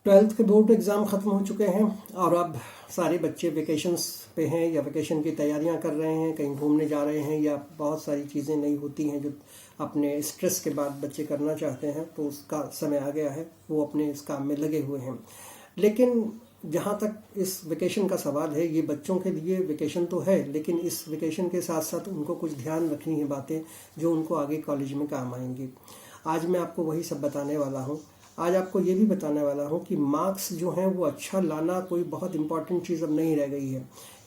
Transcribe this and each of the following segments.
Twelfth के board exam ख़त्म हो चुके हैं और अब सारे बच्चे वेकेशंस पे हैं या वेकेशन की तैयारियां कर रहे हैं, कहीं घूमने जा रहे हैं या बहुत सारी चीज़ें नई होती हैं जो अपने स्ट्रेस के बाद बच्चे करना चाहते हैं, तो उसका समय आ गया है, वो अपने इस काम में लगे हुए हैं। लेकिन जहाँ तक इस वेकेशन का सवाल है, ये बच्चों के लिए वेकेशन तो है, लेकिन इस वेकेशन के साथ साथ उनको कुछ ध्यान रखनी है बातें जो उनको आगे कॉलेज में काम आएंगी। आज मैं आपको वही सब बताने वाला हूँ। आज आपको ये भी बताने वाला हूँ कि मार्क्स जो हैं वो अच्छा लाना कोई बहुत इंपॉर्टेंट चीज़ अब नहीं रह गई है,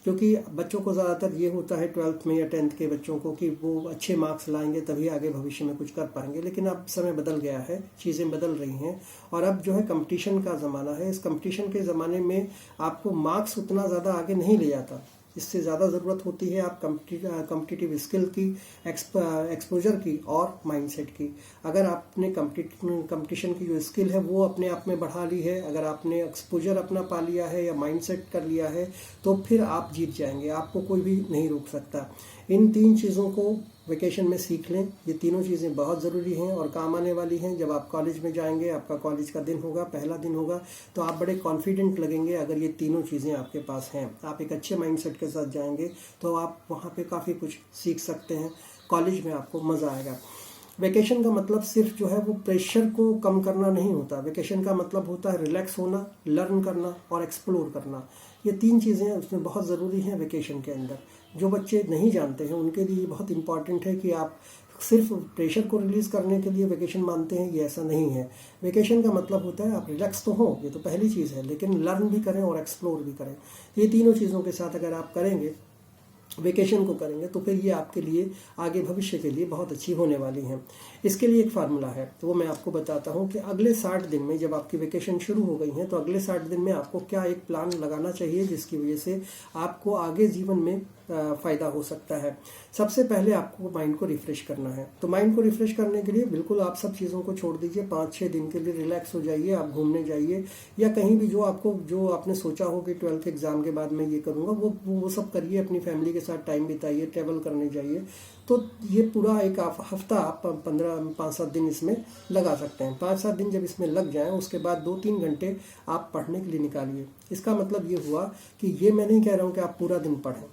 क्योंकि बच्चों को ज़्यादातर ये होता है ट्वेल्थ में या टेंथ के बच्चों को कि वो अच्छे मार्क्स लाएंगे तभी आगे भविष्य में कुछ कर पाएंगे। लेकिन अब समय बदल गया है, चीज़ें बदल रही हैं और अब जो है कंपटीशन का ज़माना है। इस कंपटीशन के ज़माने में आपको मार्क्स उतना ज़्यादा आगे नहीं ले जाता, इससे ज़्यादा ज़रूरत होती है आप कम्पिटिटिव स्किल की, एक्सपोजर की और माइंडसेट की। अगर आपने कंपटीशन की जो स्किल है वो अपने आप में बढ़ा ली है, अगर आपने एक्सपोजर अपना पा लिया है या माइंडसेट कर लिया है, तो फिर आप जीत जाएंगे, आपको कोई भी नहीं रोक सकता। इन 3 चीज़ों को वेकेशन में सीख लें। ये तीनों चीज़ें बहुत ज़रूरी हैं और काम आने वाली हैं। जब आप कॉलेज में जाएंगे, आपका कॉलेज का दिन होगा, पहला दिन होगा, तो आप बड़े कॉन्फिडेंट लगेंगे अगर ये तीनों चीज़ें आपके पास हैं। आप एक अच्छे माइंडसेट के साथ जाएंगे तो आप वहाँ पे काफ़ी कुछ सीख सकते हैं। कॉलेज में आपको मज़ा आएगा। वेकेशन का मतलब सिर्फ जो है वो प्रेशर को कम करना नहीं होता। वेकेशन का मतलब होता है रिलैक्स होना, लर्न करना और एक्सप्लोर करना। ये 3 चीज़ें उसमें बहुत ज़रूरी हैं वेकेशन के अंदर। जो बच्चे नहीं जानते हैं उनके लिए बहुत इंपॉर्टेंट है कि आप सिर्फ प्रेशर को रिलीज़ करने के लिए वेकेशन मानते हैं, ये ऐसा नहीं है। वेकेशन का मतलब होता है आप रिलैक्स तो हो, ये तो पहली चीज़ है, लेकिन लर्न भी करें और एक्सप्लोर भी करें। ये तीनों चीज़ों के साथ अगर आप करेंगे, वेकेशन को करेंगे, तो फिर ये आपके लिए आगे भविष्य के लिए बहुत अच्छी होने वाली हैं। इसके लिए एक फार्मूला है, तो वो मैं आपको बताता हूँ कि अगले 60 दिन में, जब आपकी वेकेशन शुरू हो गई है, तो अगले 60 दिन में आपको क्या एक प्लान लगाना चाहिए जिसकी वजह से आपको आगे जीवन में फ़ायदा हो सकता है। सबसे पहले आपको माइंड को रिफ़्रेश करना है। तो माइंड को रिफ़्रेश करने के लिए बिल्कुल आप सब चीज़ों को छोड़ दीजिए, 5-6 दिन के लिए रिलैक्स हो जाइए, आप घूमने जाइए या कहीं भी जो आपने सोचा हो कि 12th एग्ज़ाम के बाद मैं ये करूँगा, वो सब करिए। अपनी फैमिली के साथ टाइम बिताइए, ट्रैवल करने जाइए। तो ये पूरा एक हफ्ता आप 5-7 दिन इसमें लगा सकते हैं। 5-7 दिन जब इसमें लग जाएं, उसके बाद 2-3 घंटे आप पढ़ने के लिए निकालिए। इसका मतलब ये हुआ कि ये मैं नहीं कह रहा हूँ कि आप पूरा दिन पढ़ें,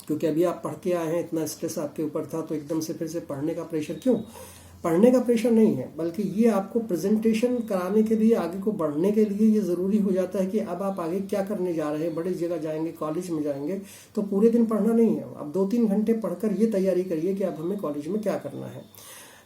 क्योंकि अभी आप पढ़ के आए हैं, इतना स्ट्रेस आपके ऊपर था, तो एकदम से फिर से पढ़ने का प्रेशर क्यों? पढ़ने का प्रेशर नहीं है, बल्कि ये आपको प्रेजेंटेशन कराने के लिए, आगे को बढ़ने के लिए ये ज़रूरी हो जाता है कि अब आप आगे क्या करने जा रहे हैं। बड़ी जगह जाएंगे, कॉलेज में जाएंगे, तो पूरे दिन पढ़ना नहीं है। अब 2-3 घंटे पढ़कर ये तैयारी करिए कि अब हमें कॉलेज में क्या करना है।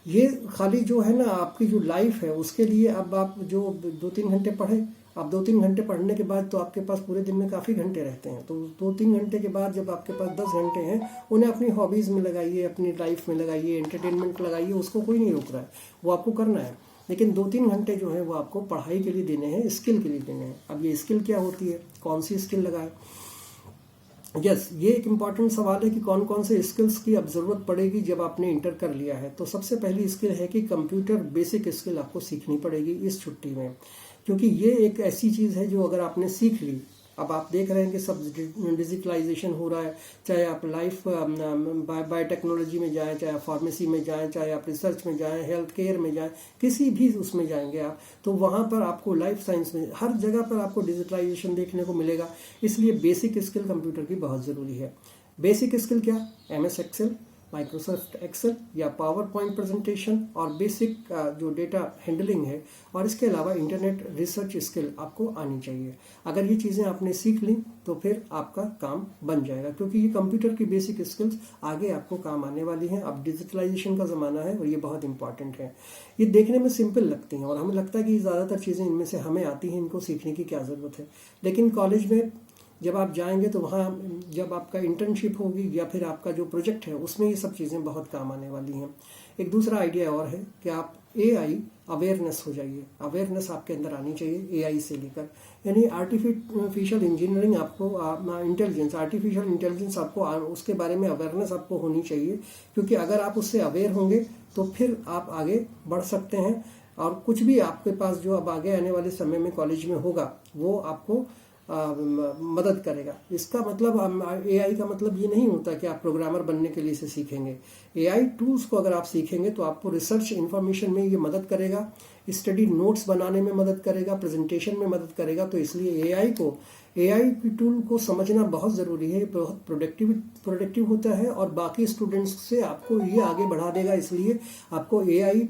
ये खाली जो है ना आपकी जो लाइफ है उसके लिए अब आप जो 2-3 घंटे पढ़ें, अब 2-3 घंटे पढ़ने के बाद तो आपके पास पूरे दिन में काफ़ी घंटे रहते हैं। तो 2-3 घंटे के बाद जब आपके पास 10 घंटे हैं, उन्हें अपनी हॉबीज़ में लगाइए, अपनी लाइफ में लगाइए, एंटरटेनमेंट लगाइए, उसको कोई नहीं रोक रहा है, वो आपको करना है। लेकिन 2-3 घंटे जो है वो आपको पढ़ाई के लिए देने हैं, स्किल के लिए देने हैं। अब ये स्किल क्या होती है, कौन सी स्किल लगाएं? ये एक इम्पॉर्टेंट सवाल है कि कौन कौन से स्किल्स की अब ज़रूरत पड़ेगी जब आपने इंटर कर लिया है। तो सबसे पहली स्किल है कि कंप्यूटर बेसिक स्किल आपको सीखनी पड़ेगी इस छुट्टी में, क्योंकि ये एक ऐसी चीज़ है जो अगर आपने सीख ली, अब आप देख रहे हैं कि सब डिजिटलाइजेशन हो रहा है, चाहे आप लाइफ बायोटेक्नोलॉजी में जाएं, चाहे आप फार्मेसी में जाएं, चाहे आप रिसर्च में जाएं, हेल्थ केयर में जाएं, किसी भी उसमें जाएंगे आप, तो वहाँ पर आपको लाइफ साइंस में हर जगह पर आपको डिजिटलाइजेशन देखने को मिलेगा। इसलिए बेसिक स्किल कंप्यूटर की बहुत ज़रूरी है। बेसिक स्किल क्या? MS एक्सेल, माइक्रोसॉफ्ट एक्सेल या पावर पॉइंट प्रेजेंटेशन और बेसिक जो डेटा हैंडलिंग है, और इसके अलावा इंटरनेट रिसर्च स्किल आपको आनी चाहिए। अगर ये चीज़ें आपने सीख ली तो फिर आपका काम बन जाएगा, क्योंकि ये कंप्यूटर की बेसिक स्किल्स आगे आपको काम आने वाली हैं। अब डिजिटलाइजेशन का ज़माना है और ये बहुत इंपॉर्टेंट है। ये देखने में सिंपल लगती हैं और हमें लगता है कि ज़्यादातर चीज़ें इनमें से हमें आती हैं, इनको सीखने की क्या ज़रूरत है। लेकिन कॉलेज में जब आप जाएंगे तो वहाँ जब आपका इंटर्नशिप होगी या फिर आपका जो प्रोजेक्ट है उसमें ये सब चीज़ें बहुत काम आने वाली हैं। एक दूसरा आइडिया और है कि आप AI अवेयरनेस हो जाइए। अवेयरनेस आपके अंदर आनी चाहिए AI से लेकर, यानी आर्टिफिशियल इंजीनियरिंग आपको आर्टिफिशियल इंटेलिजेंस आपको उसके बारे में अवेयरनेस आपको होनी चाहिए, क्योंकि अगर आप उससे अवेयर होंगे तो फिर आप आगे बढ़ सकते हैं और कुछ भी आपके पास जो अब आगे आने वाले समय में कॉलेज में होगा वो आपको मदद करेगा। इसका मतलब AI का मतलब ये नहीं होता कि आप प्रोग्रामर बनने के लिए इसे सीखेंगे। AI टूल्स को अगर आप सीखेंगे तो आपको रिसर्च इन्फॉर्मेशन में ये मदद करेगा, स्टडी नोट्स बनाने में मदद करेगा, प्रेजेंटेशन में मदद करेगा। तो इसलिए एआई की टूल को समझना बहुत ज़रूरी है। बहुत प्रोडक्टिव होता है और बाकी स्टूडेंट्स से आपको ये आगे बढ़ा देगा। इसलिए आपको एआई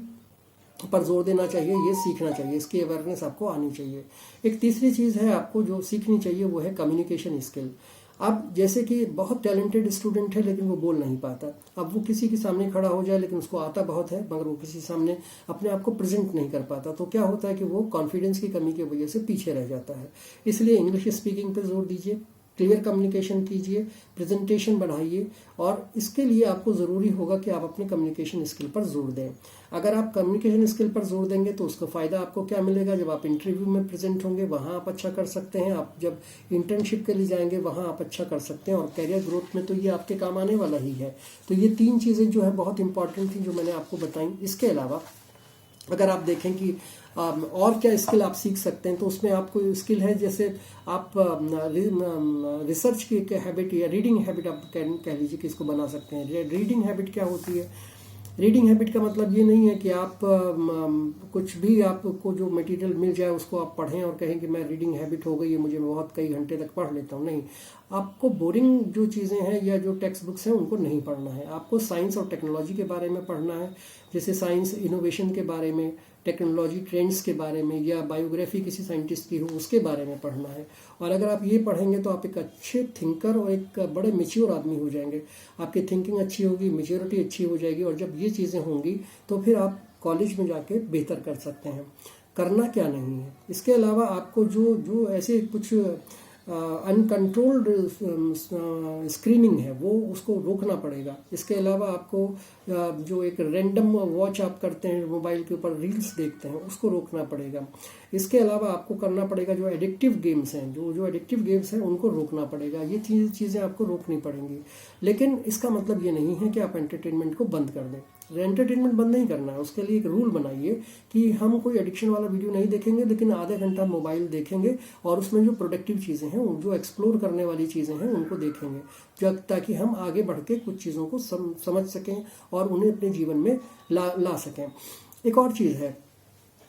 पर जोर देना चाहिए, ये सीखना चाहिए, इसकी अवेयरनेस आपको आनी चाहिए। एक तीसरी चीज़ है आपको जो सीखनी चाहिए, वो है कम्युनिकेशन स्किल। अब जैसे कि बहुत टैलेंटेड स्टूडेंट है लेकिन वो बोल नहीं पाता, अब वो किसी के सामने खड़ा हो जाए लेकिन उसको आता बहुत है मगर वो किसी सामने अपने आप को प्रेजेंट नहीं कर पाता, तो क्या होता है कि वो कॉन्फिडेंस की कमी की वजह से पीछे रह जाता है। इसलिए इंग्लिश स्पीकिंग पर जोर दीजिए, क्लियर कम्युनिकेशन कीजिए, प्रेजेंटेशन बढ़ाइए और इसके लिए आपको ज़रूरी होगा कि आप अपने कम्युनिकेशन स्किल पर जोर दें। अगर आप कम्युनिकेशन स्किल पर जोर देंगे तो उसका फ़ायदा आपको क्या मिलेगा, जब आप इंटरव्यू में प्रेजेंट होंगे वहाँ आप अच्छा कर सकते हैं, आप जब इंटर्नशिप के लिए जाएंगे वहाँ आप अच्छा कर सकते हैं और कैरियर ग्रोथ में तो ये आपके काम आने वाला ही है। तो ये 3 चीज़ें जो है बहुत इंपॉर्टेंट थी जो मैंने आपको बताई। इसके अलावा अगर आप देखें कि और क्या स्किल आप सीख सकते हैं, तो उसमें आपको स्किल है जैसे आप रिसर्च की एक हैबिट या रीडिंग हैबिट आप कह लीजिए कि इसको बना सकते हैं। रीडिंग हैबिट क्या होती है? रीडिंग हैबिट का मतलब ये नहीं है कि आप कुछ भी आपको जो मटेरियल मिल जाए उसको आप पढ़ें और कहें कि मैं रीडिंग हैबिट हो गई है मुझे, बहुत कई घंटे तक पढ़ लेता हूँ। नहीं, आपको बोरिंग जो चीज़ें हैं या जो टेक्स्ट बुक्स हैं उनको नहीं पढ़ना है। आपको साइंस और टेक्नोलॉजी के बारे में पढ़ना है, जैसे साइंस इनोवेशन के बारे में, टेक्नोलॉजी ट्रेंड्स के बारे में, या बायोग्राफी किसी साइंटिस्ट की हो उसके बारे में पढ़ना है। और अगर आप ये पढ़ेंगे तो आप एक अच्छे थिंकर और एक बड़े मेच्योर आदमी हो जाएंगे। आपकी थिंकिंग अच्छी होगी, मेच्योरिटी अच्छी हो जाएगी और जब ये चीज़ें होंगी तो फिर आप कॉलेज में जाके बेहतर कर सकते हैं। करना क्या नहीं है। इसके अलावा आपको जो ऐसे कुछ अनकंट्रोल्ड स्क्रीनिंग है वो उसको रोकना पड़ेगा। इसके अलावा आपको जो एक रैंडम वॉच आप करते हैं, मोबाइल के ऊपर रील्स देखते हैं, उसको रोकना पड़ेगा। इसके अलावा आपको करना पड़ेगा जो एडिक्टिव गेम्स हैं, जो एडिक्टिव गेम्स हैं उनको रोकना पड़ेगा। ये चीज़ें आपको रोकनी पड़ेंगी। लेकिन इसका मतलब ये नहीं है कि आप एंटरटेनमेंट को बंद कर दें। एंटरटेनमेंट बंद नहीं करना है, उसके लिए एक रूल बनाइए कि हम कोई एडिक्शन वाला वीडियो नहीं देखेंगे लेकिन आधा घंटा मोबाइल देखेंगे और उसमें जो प्रोडक्टिव चीज़ें हैं, जो एक्सप्लोर करने वाली चीज़ें हैं उनको देखेंगे, ताकि हम आगे बढ़ के कुछ चीज़ों को समझ सकें और उन्हें अपने जीवन में ला सकें। एक और चीज़ है,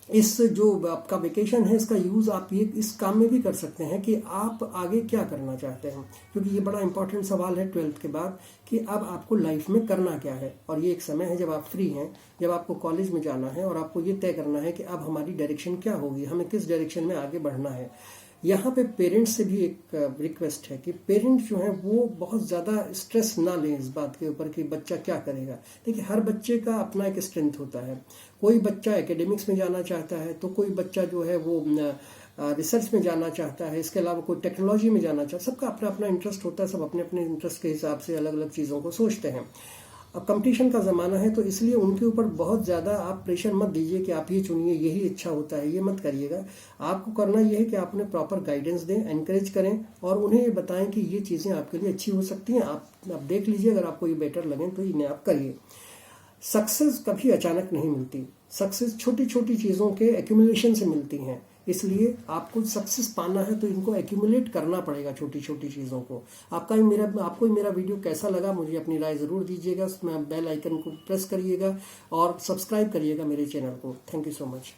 इस जो आपका वेकेशन है इसका यूज़ आप ये इस काम में भी कर सकते हैं कि आप आगे क्या करना चाहते हैं, क्योंकि ये बड़ा इंपॉर्टेंट सवाल है 12th के बाद कि अब आपको लाइफ में करना क्या है। और ये एक समय है जब आप फ्री हैं, जब आपको कॉलेज में जाना है और आपको ये तय करना है कि अब हमारी डायरेक्शन क्या होगी, हमें किस डायरेक्शन में आगे बढ़ना है। यहाँ पे पेरेंट्स से भी एक रिक्वेस्ट है कि पेरेंट्स जो हैं वो बहुत ज़्यादा स्ट्रेस ना लें इस बात के ऊपर कि बच्चा क्या करेगा। देखिए, हर बच्चे का अपना एक स्ट्रेंथ होता है। कोई बच्चा एकेडमिक्स में जाना चाहता है तो कोई बच्चा जो है वो रिसर्च में जाना चाहता है, इसके अलावा कोई टेक्नोलॉजी में जाना चाहता है। सबका अपना अपना इंटरेस्ट होता है, सब अपने अपने इंटरेस्ट के हिसाब से अलग अलग चीज़ों को सोचते हैं। अब कंपटीशन का ज़माना है तो इसलिए उनके ऊपर बहुत ज़्यादा आप प्रेशर मत दीजिए कि आप ये चुनिए, यही अच्छा होता है, ये मत करिएगा। आपको करना ये है कि आप उन्हें प्रॉपर गाइडेंस दें, एनकरेज करें और उन्हें ये बताएं कि ये चीज़ें आपके लिए अच्छी हो सकती हैं। आप देख लीजिए, अगर आपको ये बेटर लगें तो इन्हें आप करिए। सक्सेस कभी अचानक नहीं मिलती, सक्सेस छोटी छोटी चीज़ों के एक्यूमुलेशन से मिलती हैं। इसलिए आपको सक्सेस पाना है तो इनको एक्यूमुलेट करना पड़ेगा, छोटी छोटी चीज़ों को। आपको मेरा वीडियो कैसा लगा मुझे अपनी राय ज़रूर दीजिएगा। बेल आइकन को प्रेस करिएगा और सब्सक्राइब करिएगा मेरे चैनल को। Thank you so much.